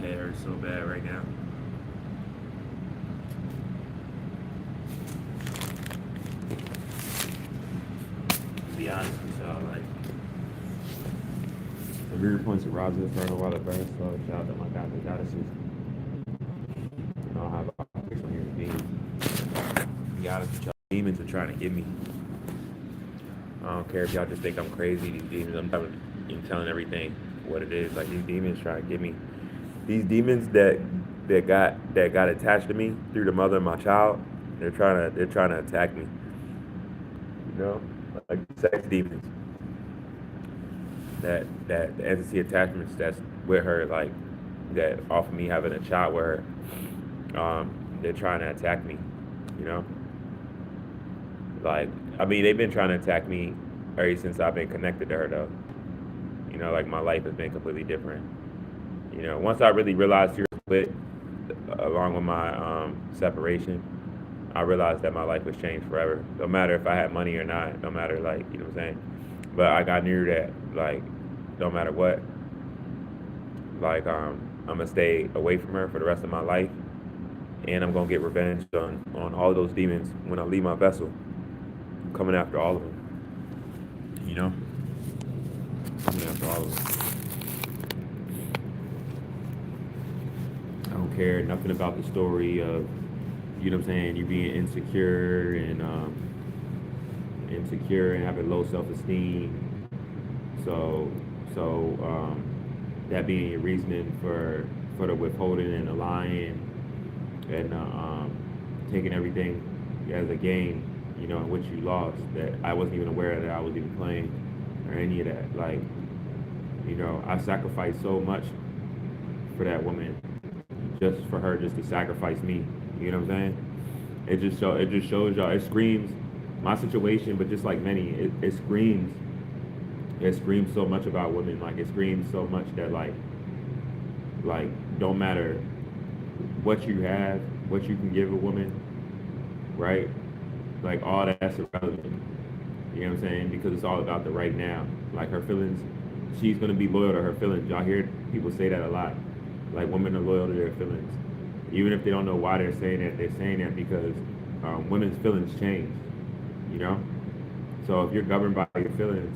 head hurts so bad right now. To be honest with y'all, like the rear points of RoBs Inferno while the burns slow. Shout out to my god, the goddesses. You know how about from here to be honest with y'all, demons are trying to get me. I don't care if y'all just think I'm crazy. These demons, I'm telling everything what it is. Like these demons trying to get me. These demons that got attached to me through the mother of my child, they're trying to attack me. You know, like sex demons. That the entity attachments that's with her, like that off of me having a child with her. They're trying to attack me. You know, like I mean they've been trying to attack me ever since I've been connected to her though. You know, like my life has been completely different. You know, once I really realized you were split, along with my separation, I realized that my life was changed forever. No matter if I had money or not, no matter like you know what I'm saying. But I got knew that like no matter what, like I'm gonna stay away from her for the rest of my life, and I'm gonna get revenge on all of those demons when I leave my vessel. I'm coming after all of them. You know, coming after all of them. I don't care nothing about the story of you know what I'm saying, you being insecure and having low self esteem. So that being your reasoning for the withholding and the lying and taking everything as a game, you know, in which you lost. That I wasn't even aware that I was even playing or any of that. Like, you know, I sacrificed so much for that woman, just for her just to sacrifice me. You know what I'm saying? It just shows y'all. It screams my situation, but just like many, it screams so much about women. Like it screams so much that like don't matter what you have, what you can give a woman, right? Like all that's irrelevant. You know what I'm saying? Because it's all about the right now. Like her feelings, she's gonna be loyal to her feelings. Y'all hear people say that a lot. Like women are loyal to their feelings, even if they don't know why they're saying that. They're saying that because women's feelings change. You know. So if you're governed by your feelings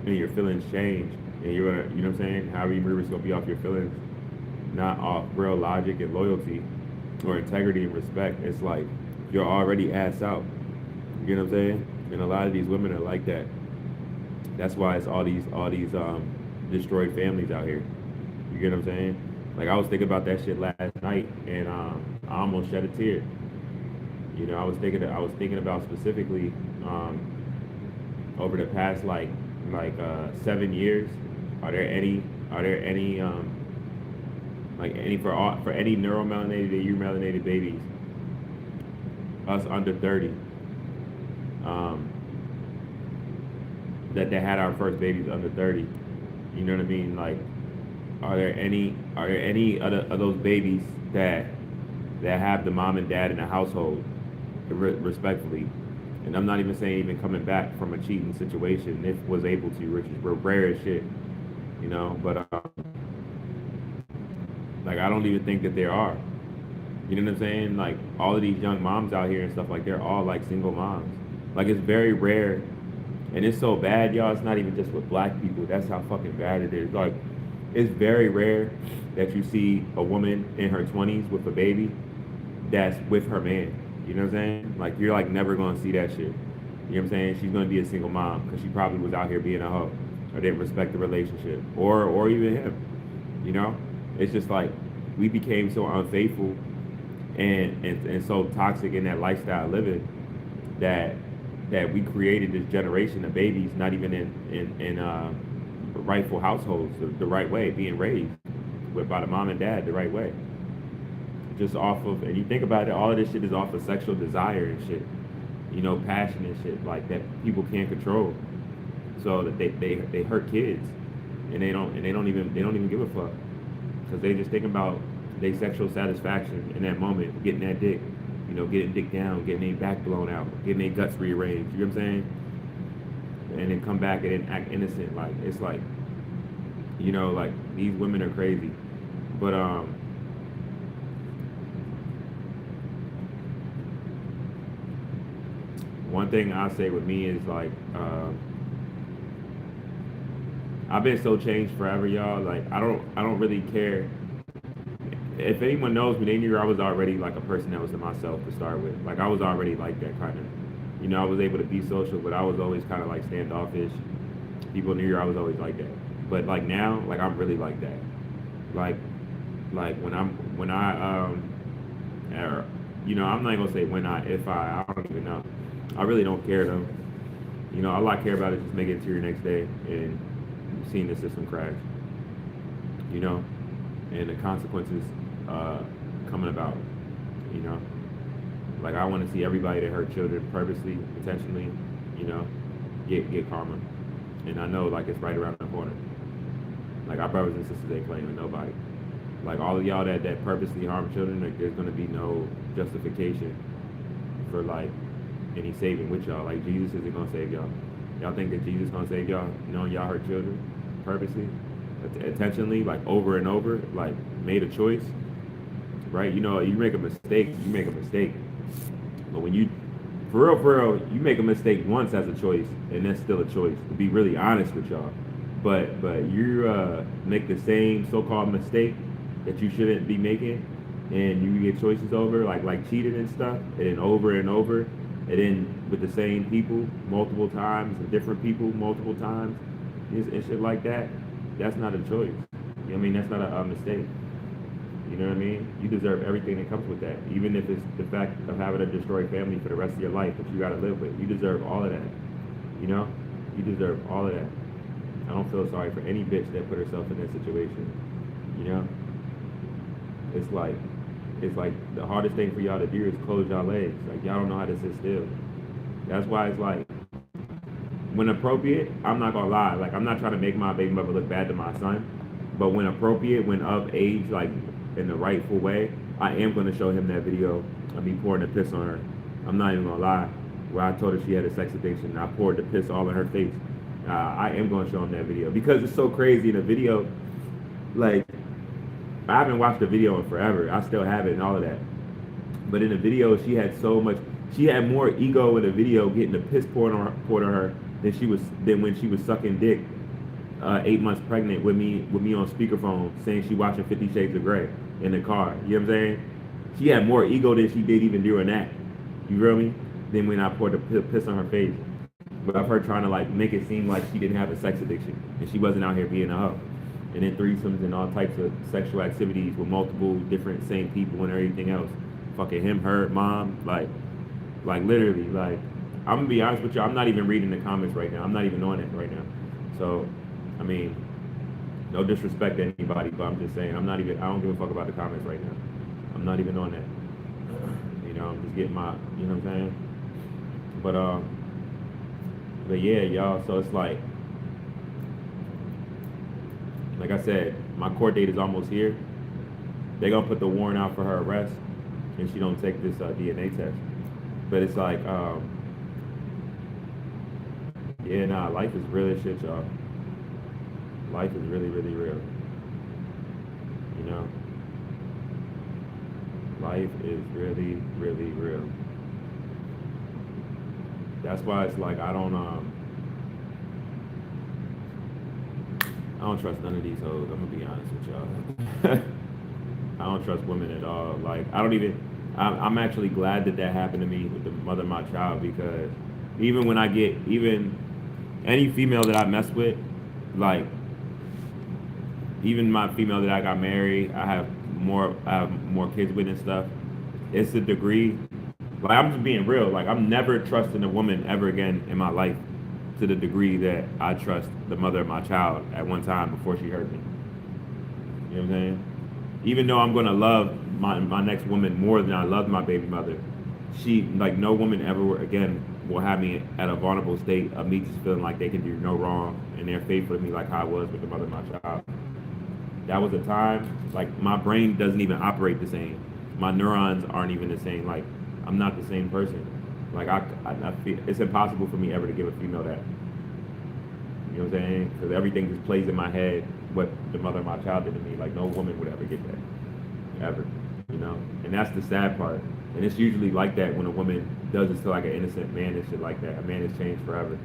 and your feelings change, and you're gonna, you know what I'm saying? However you move is gonna be off your feelings, not off real logic and loyalty or integrity and respect. It's like you're already ass out. You know what I'm saying? And a lot of these women are like that. That's why it's all these destroyed families out here. You get what I'm saying? Like I was thinking about that shit last night, and I almost shed a tear. You know, I was thinking about specifically over the past like 7 years. Are there any like any for any neuromelanated or eumelanated babies, us under 30, um, that had our first babies under 30. You know what I mean? Like, are there any other of those babies that have the mom and dad in the household, respectfully? And I'm not even saying even coming back from a cheating situation, if was able to, which is rare as shit, you know. But like I don't even think that there are. You know what I'm saying? Like all of these young moms out here and stuff, like they're all like single moms. Like it's very rare, and it's so bad, y'all. It's not even just with black people. That's how fucking bad it is. Like it's very rare that you see a woman in her 20s with a baby that's with her man. You know what I'm saying? Like you're like never gonna see that shit. You know what I'm saying? She's gonna be a single mom because she probably was out here being a hoe or didn't respect the relationship, or even him. You know, it's just like we became so unfaithful and so toxic in that lifestyle living that we created this generation of babies not even in rightful households the right way, being raised with by the mom and dad the right way. Just off of, and you think about it, all of this shit is off of sexual desire and shit, you know, passion and shit like that people can't control. So that they hurt kids, and they don't even give a fuck because they just think about their sexual satisfaction in that moment, getting that dick, you know, getting dick down, getting their back blown out, getting their guts rearranged. You know what I'm saying? And then come back and then act innocent. Like it's like, you know, like these women are crazy. But one thing I say with me is like, I've been so changed forever, y'all. Like I don't really care. If anyone knows me, they knew I was already like a person that was to myself to start with. Like I was already like that kind of. I was able to be social, but I was always kind of like standoffish. People knew I was always like that. But like now, like I'm really like that. Like when I I'm not gonna say when I if I don't even know. I really don't care though. All I care about is just making it to your next day and seeing the system crash. You know, and the consequences coming about. You know, like I want to see everybody that hurt children purposely, intentionally, get karma. And I know like it's right around the corner. Like our brothers and sisters ain't playing with nobody. Like all of y'all that purposely harm children, like there's gonna be no justification for like any saving with y'all. Like Jesus isn't gonna save y'all. Y'all think that Jesus gonna save y'all knowing y'all hurt children purposely, intentionally, like over and over, like made a choice, right? You make a mistake, you make a mistake. But when you, for real, you make a mistake once as a choice, and that's still a choice. To be really honest with y'all, but you make the same so-called mistake that you shouldn't be making, and you get choices over like cheating and stuff, and then over and over, and then with the same people multiple times, and different people multiple times, and shit like that. That's not a choice. You know what I mean? That's not a mistake. You know what I mean? You deserve everything that comes with that, even if it's the fact of having to destroy family for the rest of your life that you got to live with. You deserve all of that. You deserve all of that. I don't feel sorry for any bitch that put herself in that situation. You know, it's like the hardest thing for y'all to do is close y'all legs. Like y'all don't know how to sit still. That's why it's like, when appropriate, I'm not gonna lie. Like I'm not trying to make my baby mother look bad to my son, but when appropriate, when of age, like in the rightful way, I am gonna show him that video of me pouring the piss on her. I'm not even gonna lie. Where I told her she had a sex addiction, and I poured the piss all in her face. I am gonna show him that video because it's so crazy in the video. Like I haven't watched the video in forever. I still have it and all of that. But in the video, she had so much. She had more ego in the video getting the piss poured on her than when she was sucking dick, 8 months pregnant with me on speakerphone, saying she watching 50 Shades of Grey in the car. You know what I'm saying? She had more ego than she did even during that. You feel me? Then when I poured the piss on her face, but of her trying to like make it seem like she didn't have a sex addiction and she wasn't out here being a hoe. And then threesomes and all types of sexual activities with multiple different same people and everything else. Fucking him, her, mom, like literally, like I'm gonna be honest with you, I'm not even reading the comments right now. I'm not even on it right now. So, I mean, no disrespect to anybody, but I'm just saying I don't give a fuck about the comments right now. I'm not even on that. I'm just getting my, you know what I'm saying? But yeah, y'all, so it's like I said, my court date is almost here. They're gonna put the warrant out for her arrest, and she don't take this DNA test. But it's like, yeah, nah, life is real as shit, y'all. Life is really, really real. Life is really, really real. That's why it's like I don't trust none of these hoes. I'm gonna be honest with y'all. I don't trust women at all. Like I'm actually glad that happened to me with the mother of my child, because even when I get any female that I mess with, like even my female that I got married, I have more kids with and stuff. It's a degree. Like I'm just being real. Like I'm never trusting a woman ever again in my life to the degree that I trust the mother of my child at one time before she hurt me. You know what I'm saying? Even though I'm gonna love my next woman more than I love my baby mother, no woman ever again will have me at a vulnerable state of me just feeling like they can do no wrong and they're faithful to me like I was with the mother of my child. That was a time, like my brain doesn't even operate the same. My neurons aren't even the same. Like I'm not the same person. Like I feel it's impossible for me ever to give a female that. You know what I'm saying? Because everything just plays in my head what the mother of my child did to me. Like no woman would ever get that, ever. You know, and that's the sad part. And it's usually like that when a woman does it to like an innocent man and shit like that. A man is changed forever.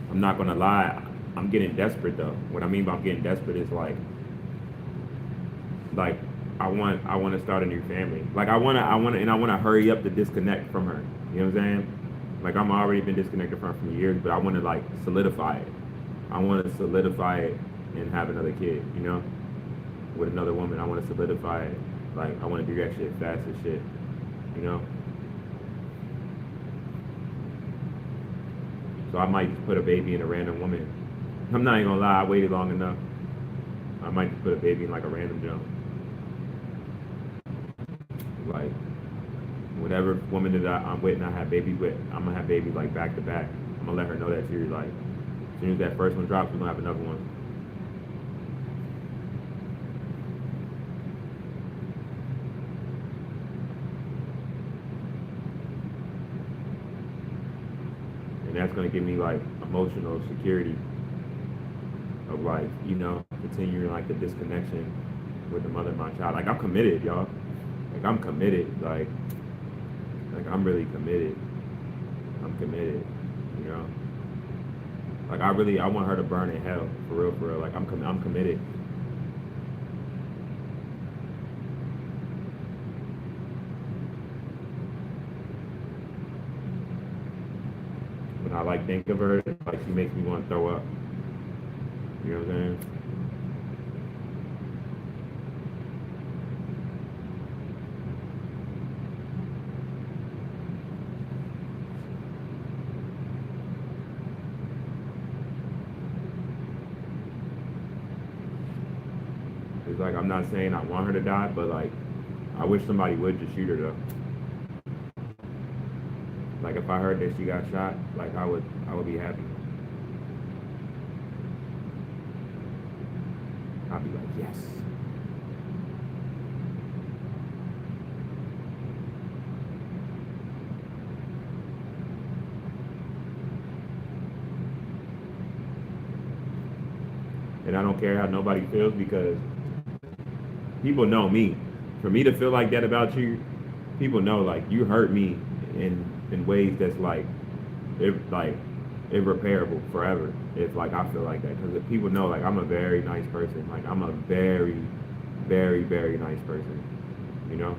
I'm not gonna lie, I'm getting desperate though. What I mean by I'm getting desperate is like I want to start a new family. Like I want to hurry up the disconnect from her. You know what I'm saying? Like I'm already been disconnected from her for years, but I want to like solidify it. I want to solidify it and have another kid. You know, with another woman. I want to solidify it. Like I want to do that shit fast as shit. You know. So I might just put a baby in a random woman. I'm not even gonna lie, I waited long enough. I might just put a baby in like a random jump. Like whatever woman that I'm with and I have babies with, I'm gonna have babies like back to back. I'm gonna let her know that too. Like as soon as that first one drops, we're gonna have another one. And that's gonna give me like emotional security of like, you know, continuing like the disconnection with the mother of my child. Like I'm committed, y'all. Like I'm committed. Like I'm really committed. I'm committed. You know. Like I want her to burn in hell for real, for real. Like I'm committed. When I like think of her, like she makes me want to throw up. You know what I'm saying? It's like I'm not saying I want her to die, but like I wish somebody would just shoot her though. Like if I heard that she got shot, like I would be happy. I'd be like, yes. And I don't care how nobody feels because people know me. For me to feel like that about you, people know like you hurt me in ways that's like irreparable forever. If like I feel like that because people know like I'm a very nice person. Like I'm a very, very, very nice person. You know.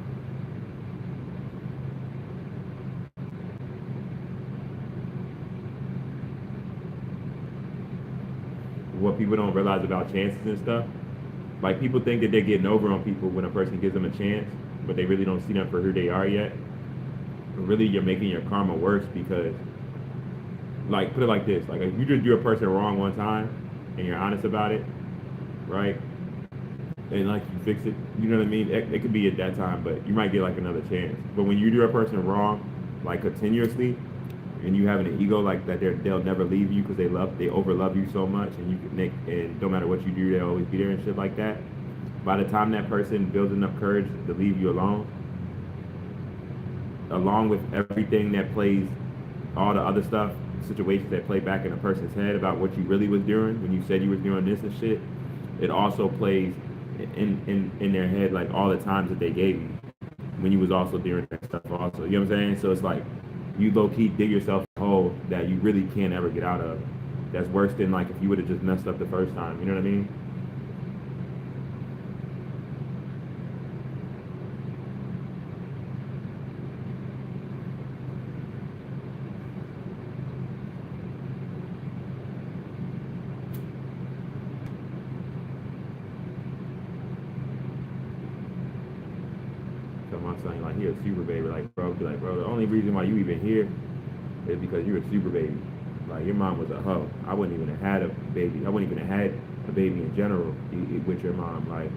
What people don't realize about chances and stuff. Like people think that they're getting over on people when a person gives them a chance, but they really don't see them for who they are yet. But really, you're making your karma worse because, like, put it like this: like, if you just do a person wrong one time and you're honest about it, right? And like you fix it, you know what I mean? It could be at that time, but you might get like another chance. But when you do a person wrong, like continuously, and you have an ego like that, they'll never leave you because they overlove you so much, and and no matter what you do, they'll always be there and shit like that. By the time that person builds enough courage to leave you alone, along with everything that plays, all the other stuff, situations that play back in a person's head about what you really was doing when you said you was doing this and shit, it also plays in their head like all the times that they gave you when you was also doing that stuff also. You know what I'm saying? So it's like you low key dig yourself a hole that you really can't ever get out of. That's worse than like if you would have just messed up the first time. You know what I mean? son, like he a super baby. Like bro, be like, bro, the only reason why you even here is because you're a super baby. Like your mom was a hoe. I wouldn't even have had a baby. I wouldn't even have had a baby in general with your mom. Like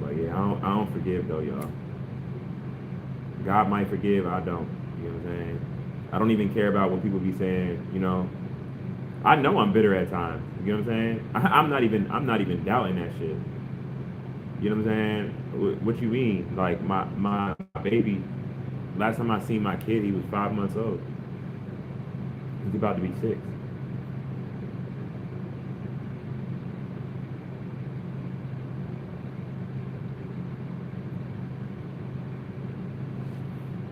but yeah, I don't forgive though, y'all. God might forgive, I don't. You know what I'm saying? I don't even care about what people be saying. I know I'm bitter at times. You know what I'm saying? I'm not even doubting that shit. You know what I'm saying? What you mean? Like my baby. Last time I seen my kid, he was 5 months old. He's about to be 6.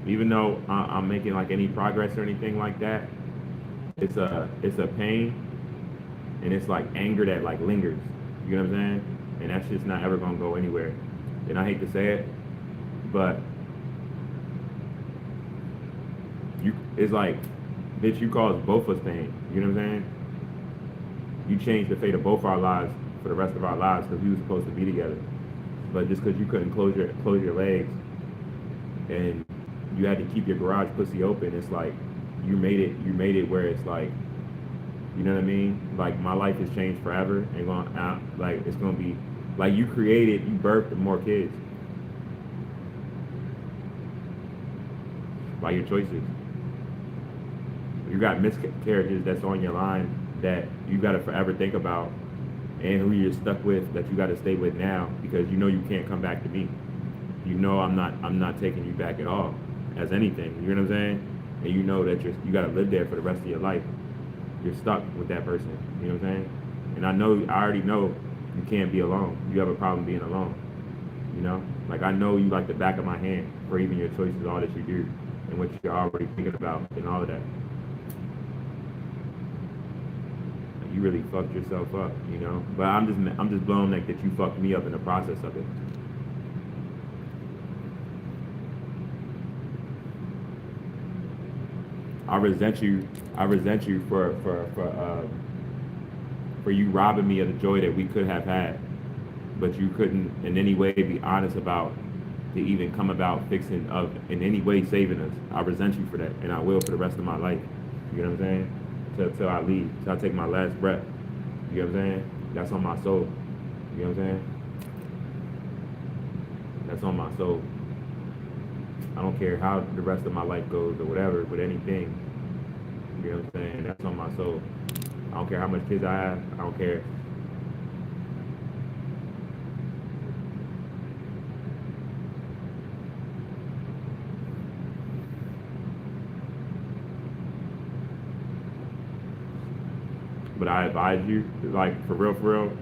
Even though I'm making like any progress or anything like that, it's a pain, and it's like anger that like lingers. You know what I'm saying? And that's just not ever gonna go anywhere. And I hate to say it, but it's like, bitch, you caused both of us pain. You know what I'm saying? You changed the fate of both our lives for the rest of our lives because we were supposed to be together. But just because you couldn't close your legs and you had to keep your garage pussy open, it's like you made it where it's like, you know what I mean? Like my life has changed forever and going out, like it's gonna be like you birthed more kids by your choices. You got miscarriages that's on your line that you got to forever think about, and who you're stuck with that you got to stay with now because you know you can't come back to me. You know I'm not taking you back at all as anything. You know what I'm saying? And you know that you got to live there for the rest of your life. You're stuck with that person. You know what I'm saying? And I already know you can't be alone. You have a problem being alone. You know, like I know you like the back of my hand for even your choices, all that you do, and what you're already thinking about, and all of that. You really fucked yourself up, you know. But I'm just blown like that you fucked me up in the process of it. I resent you. I resent you for you robbing me of the joy that we could have had, but you couldn't in any way be honest about to even come about fixing of in any way saving us. I resent you for that, and I will for the rest of my life. You know what I'm saying? Till I leave, till I take my last breath. You know what I'm saying? That's on my soul. You know what I'm saying? That's on my soul. I don't care how the rest of my life goes or whatever with anything. You know what I'm saying? That's on my soul. I don't care how much kids I have. I don't care. But I advise you, like for real,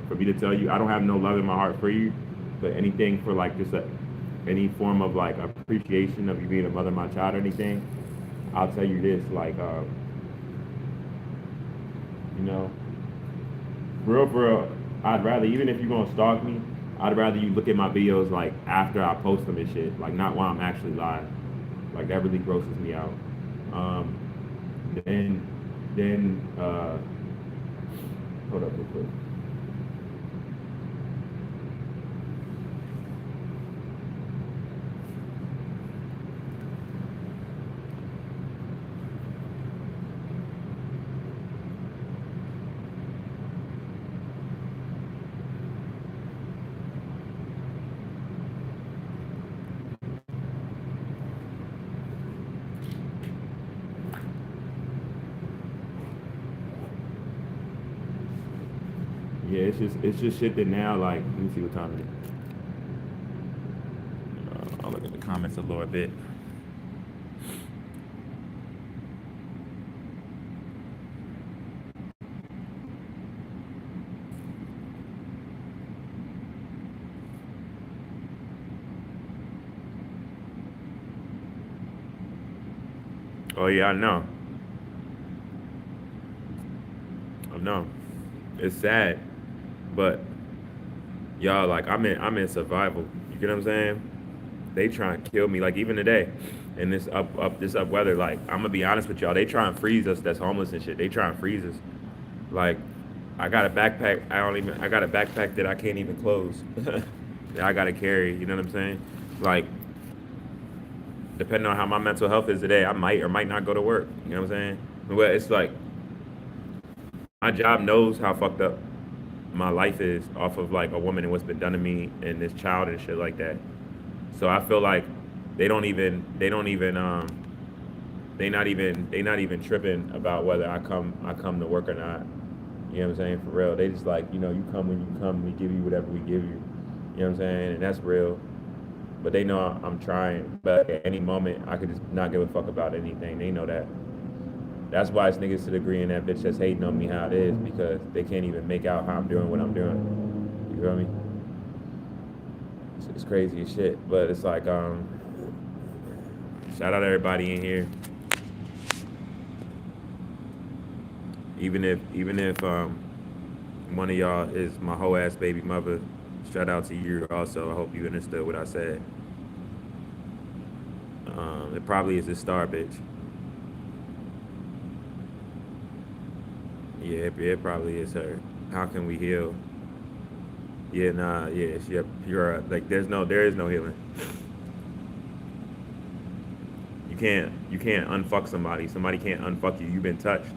for me to tell you, I don't have no love in my heart for you, but anything for like just any form of like appreciation of you being a mother of my child or anything, I'll tell you this, like, you know, for real, I'd rather, even if you're gonna stalk me, I'd rather you look at my videos like after I post them and shit, like not while I'm actually live. Like that really grosses me out. Um, then hold up real quick. Yeah, it's just shit that now, like, let me see what time it is. I'll look at the comments a little bit. Oh yeah, I know. It's sad, but y'all, like I'm in survival. You get what I'm saying? they try and kill me. Like even today, in this up weather, like I'm gonna be honest with y'all, they try and freeze us. That's homeless and shit. They try and freeze us. Like I got a backpack. I got a backpack that I can't even close. That I gotta carry. You know what I'm saying? Like depending on how my mental health is today, I might or might not go to work. You know what I'm saying? But it's like my job knows how fucked up my life is off of like a woman and what's been done to me and this child and shit like that. So I feel like they don't even they not even tripping about whether I come to work or not. You know what I'm saying? For real. They just like, you know, you come when you come, we give you whatever we give you. You know what I'm saying? And that's real. But they know I'm trying. But at any moment I could just not give a fuck about anything. They know that. That's why it's niggas to the degree in that bitch that's hating on me how it is because they can't even make out how I'm doing what I'm doing. You feel me? It's crazy as shit. But it's like, shout out to everybody in here. Even if one of y'all is my whole ass baby mother, shout out to you also. I hope you understood what I said. It probably is a star bitch. Yeah, it probably is her. How can we heal? Yeah, nah, yeah, you're right. Like there is no healing. You can't unfuck somebody. Somebody can't unfuck you. You've been touched.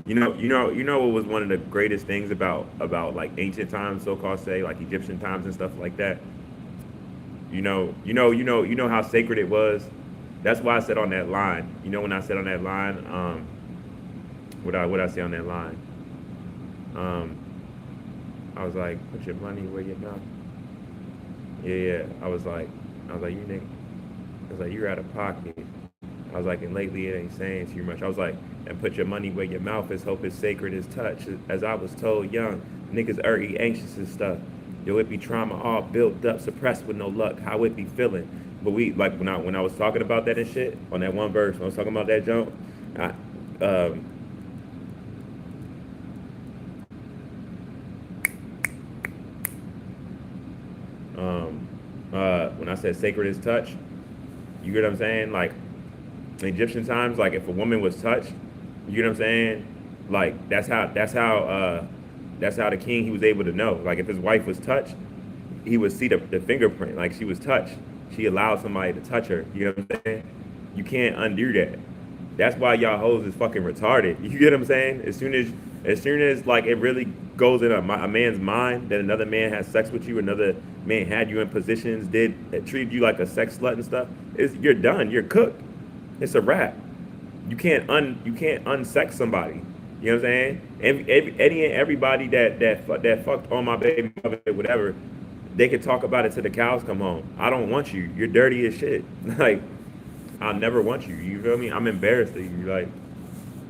You know what was one of the greatest things about like ancient times, so called say, like Egyptian times and stuff like that. You know how sacred it was. That's why I said on that line. You know when I said on that line, what I say on that line? Um, I was like, put your money where your mouth. Yeah. I was like, you nigga. I was like, you're out of pocket. I was like, and lately it ain't saying too much. I was like, and put your money where your mouth is. Hope is sacred as touch. As I was told young, niggas early anxious and stuff. Yo, it be trauma all built up, suppressed with no luck. How it be feeling? But we like when I was talking about that and shit on that one verse. When I was talking about that jump, I, um, when I said sacred as touch, you get what I'm saying? Like in Egyptian times, like if a woman was touched, you know what I'm saying? Like that's how the king he was able to know. Like if his wife was touched, he would see the fingerprint, like she was touched. She allowed somebody to touch her. You know what I'm saying? You can't undo that. That's why y'all hoes is fucking retarded. You get what I'm saying? As soon as like it really goes in a man's mind that another man has sex with you, another man had you in positions, treated you like a sex slut and stuff, you're done. You're cooked. It's a wrap. You can't unsex somebody. You know what I'm saying? Any and everybody that fucked on my baby mother, whatever, they could talk about it till the cows come home. I don't want you. You're dirty as shit. Like I'll never want you. You feel me? I'm embarrassed of you. Like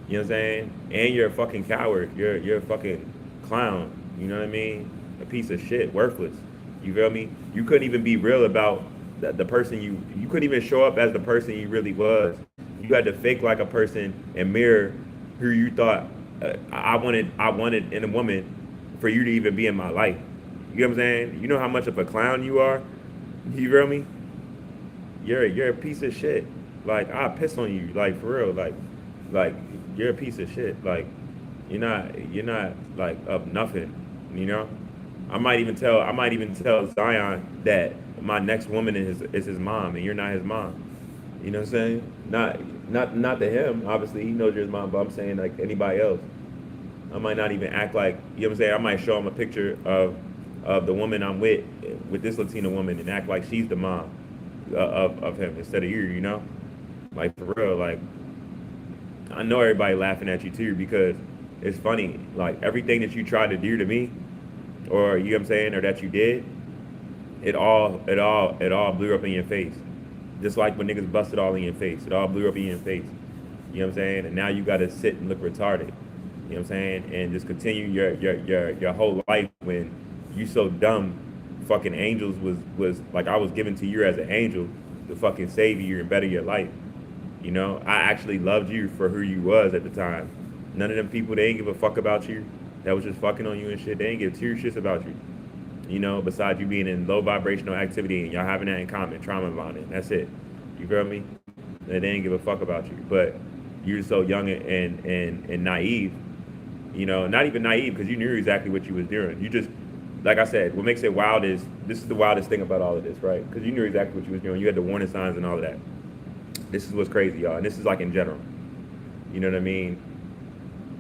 you know what I'm saying? And you're a fucking coward. You're a fucking clown. You know what I mean? A piece of shit, worthless. You feel me? You couldn't even be real about the person you couldn't even show up as the person you really was. You had to fake like a person and mirror who you thought I wanted in a woman for you to even be in my life. You know what I'm saying? You know how much of a clown you are? You feel me? You're a piece of shit. Like I piss on you, like for real, like you're a piece of shit. Like you're not like of nothing, you know? I might even tell Zion that my next woman is his mom and you're not his mom. You know what I'm saying? Not to him, obviously he knows you're his mom, but I'm saying like anybody else. I might not even act like, you know what I'm saying? I might show him a picture of the woman I'm with this Latina woman and act like she's the mom of him instead of you know? Like for real, like I know everybody laughing at you too because it's funny. Like everything that you tried to do to me, or you know what I'm saying, or that you did, it all blew up in your face. Just like when niggas busted all in your face, it all blew up in your face. You know what I'm saying? And now you got to sit and look retarded. You know what I'm saying? And just continue your whole life when you so dumb. Fucking angels was like I was given to you as an angel to fucking save you and better your life. You know, I actually loved you for who you was at the time. None of them people, they ain't give a fuck about you. That was just fucking on you and shit. They ain't give two shits about you. You know, besides you being in low vibrational activity and y'all having that in common, trauma bonding. That's it. You feel me? They didn't give a fuck about you. But you're so young and naive, you know, not even naive because you knew exactly what you was doing. You just, like I said, what makes it wild is this is the wildest thing about all of this, right? Because you knew exactly what you was doing. You had the warning signs and all of that. This is what's crazy, y'all. And this is like in general. You know what I mean?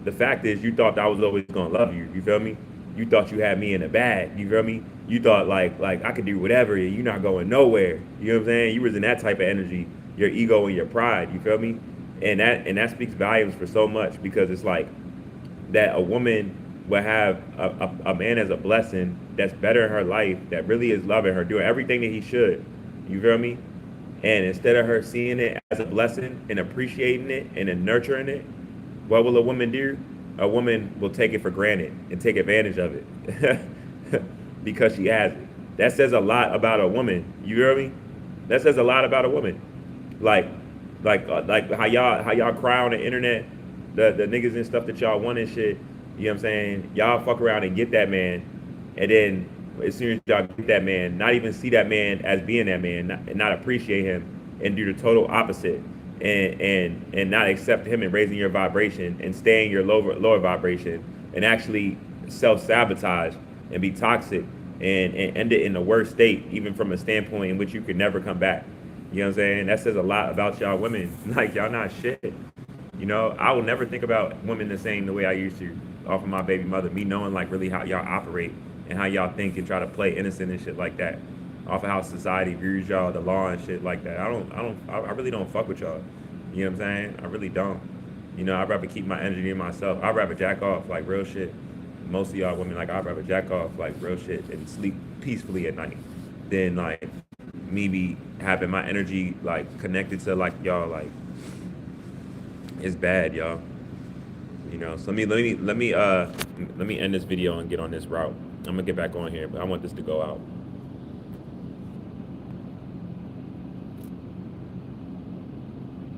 The fact is, you thought I was always gonna love you. You feel me? You thought you had me in the bag. You feel me? You thought like I could do whatever. You're not going nowhere. You know what I'm saying? You was in that type of energy. Your ego and your pride. You feel me? And that speaks volumes for so much because it's like that a woman will have a man as a blessing that's better in her life, that really is loving her, doing everything that he should. You feel me? And instead of her seeing it as a blessing and appreciating it and then nurturing it, what will a woman do? A woman will take it for granted and take advantage of it because she has it. That says a lot about a woman. You hear me? That says a lot about a woman. Like, like how y'all cry on the internet, the niggas and stuff that y'all want and shit. You know what I'm saying? Y'all fuck around and get that man, and then as soon as y'all get that man, not even see that man as being that man, and not appreciate him, and do the total opposite, and not accept him and raising your vibration and staying your lower vibration, and actually self sabotage and be toxic and end it in the worst state, even from a standpoint in which you could never come back. You know what I'm saying? That says a lot about y'all women. Like y'all not shit. You know, I will never think about women the same the way I used to off of my baby mother. Me knowing like really how y'all operate and how y'all think and try to play innocent and shit like that. Off of how society views y'all, the law and shit like that. I really don't fuck with y'all. You know what I'm saying? I really don't. You know, I'd rather keep my energy in myself. I'd rather jack off like real shit. Most of y'all women, like I'd rather jack off like real shit and sleep peacefully at night than like me be having my energy like connected to like y'all. Like it's bad, y'all. You know, so let me end this video and get on this route. I'm gonna get back on here, but I want this to go out.